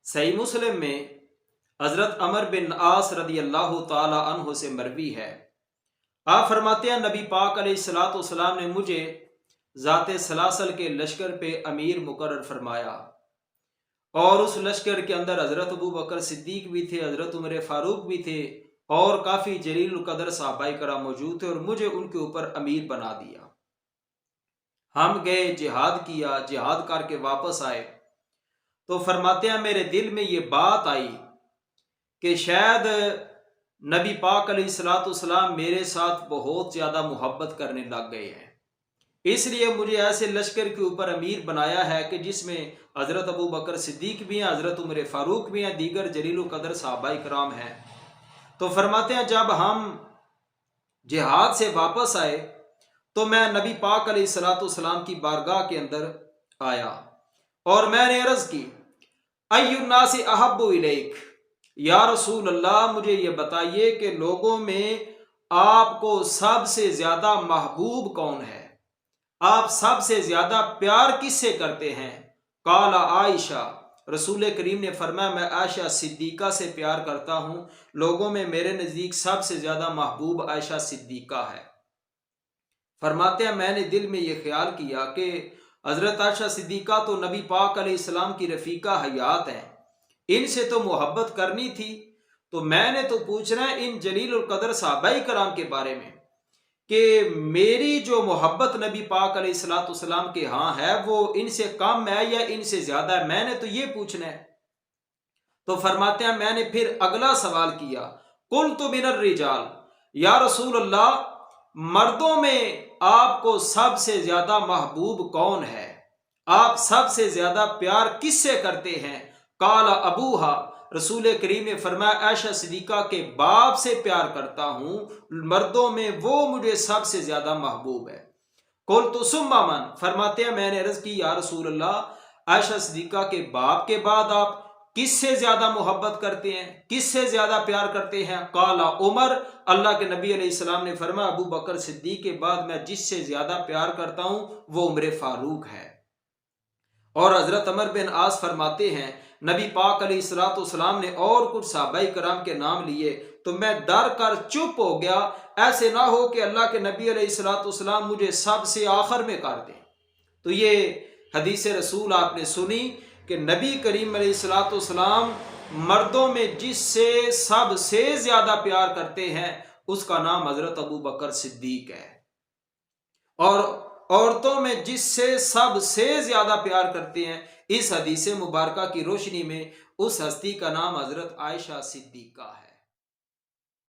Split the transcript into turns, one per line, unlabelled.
صحیح مسلم میں حضرت عمر بن عاص رضی اللہ تعالی عنہ سے مروی ہے، آپ فرماتے ہیں نبی پاک علیہ الصلوۃ والسلام نے مجھے ذات سلاسل کے لشکر پہ امیر مقرر فرمایا، اور اس لشکر کے اندر حضرت ابو بکر صدیق بھی تھے، حضرت عمر فاروق بھی تھے، اور کافی جلیل القدر صحابہ کرام موجود تھے، اور مجھے ان کے اوپر امیر بنا دیا۔ ہم گئے، جہاد کیا، جہاد کر کے واپس آئے تو فرماتے ہیں میرے دل میں یہ بات آئی کہ شاید نبی پاک علیہ الصلوۃ والسلام میرے ساتھ بہت زیادہ محبت کرنے لگ گئے ہیں، اس لیے مجھے ایسے لشکر کے اوپر امیر بنایا ہے کہ جس میں حضرت ابو بکر صدیق بھی ہیں، حضرت عمر فاروق بھی ہیں، دیگر جلیل القدر صحابہ کرام ہیں۔ تو فرماتے ہیں جب ہم جہاد سے واپس آئے تو میں نبی پاک علیہ الصلوۃ والسلام کی بارگاہ کے اندر آیا اور میں نے عرض کی ای الناس احب الیک، یا رسول اللہ مجھے یہ بتائیے کہ لوگوں میں آپ کو سب سے زیادہ محبوب کون ہے، آپ سب سے زیادہ پیار کس سے کرتے ہیں؟ قال عائشہ، رسول کریم نے فرمایا میں عائشہ صدیقہ سے پیار کرتا ہوں، لوگوں میں میرے نزدیک سب سے زیادہ محبوب عائشہ صدیقہ ہے۔ فرماتے ہیں میں نے دل میں یہ خیال کیا کہ حضرت عائشہ صدیقہ تو نبی پاک علیہ السلام کی رفیقہ حیات ہیں، ان سے تو محبت کرنی تھی، تو میں نے تو پوچھنا ہے ان جلیل القدر صحابہ کرام کے بارے میں کہ میری جو محبت نبی پاک علیہ الصلوۃ والسلام کے ہاں ہے وہ ان سے کم ہے یا ان سے زیادہ ہے، میں نے تو یہ پوچھنا ہے۔ تو فرماتے ہیں میں نے پھر اگلا سوال کیا، قلت من الرجال، یا رسول اللہ مردوں میں آپ کو سب سے زیادہ محبوب کون ہے، آپ سب سے زیادہ پیار کس سے کرتے ہیں؟ قال ابوہا، رسول کریم نے فرمایا عائشہ صدیقہ کے باپ سے پیار کرتا ہوں، مردوں میں وہ مجھے سب سے زیادہ محبوب ہے۔ قلت ثم من، فرماتے ہیں میں نے عرض کی یا رسول اللہ عائشہ صدیقہ کے باپ کے بعد آپ کس سے زیادہ محبت کرتے ہیں، کس سے زیادہ پیار کرتے ہیں؟ قال عمر، اللہ کے نبی علیہ السلام نے فرمایا ابو بکر صدیق کے بعد میں جس سے زیادہ پیار کرتا ہوں وہ عمر فاروق ہے۔ اور حضرت عمر بن عاص فرماتے ہیں نبی پاک علیہ الصلوۃ والسلام نے اور کچھ صحابہ کرام کے نام لیے تو میں ڈر کر چپ ہو گیا، ایسے نہ ہو کہ اللہ کے نبی علیہ الصلوۃ والسلام مجھے سب سے آخر میں کر دیں۔ تو یہ حدیث رسول آپ نے سنی کہ نبی کریم علیہ الصلوۃ والسلام مردوں میں جس سے سب سے زیادہ پیار کرتے ہیں اس کا نام حضرت ابو بکر صدیق ہے، اور عورتوں میں جس سے سب سے زیادہ پیار کرتے ہیں اس حدیث مبارکہ کی روشنی میں اس ہستی کا نام حضرت عائشہ صدیقہ ہے۔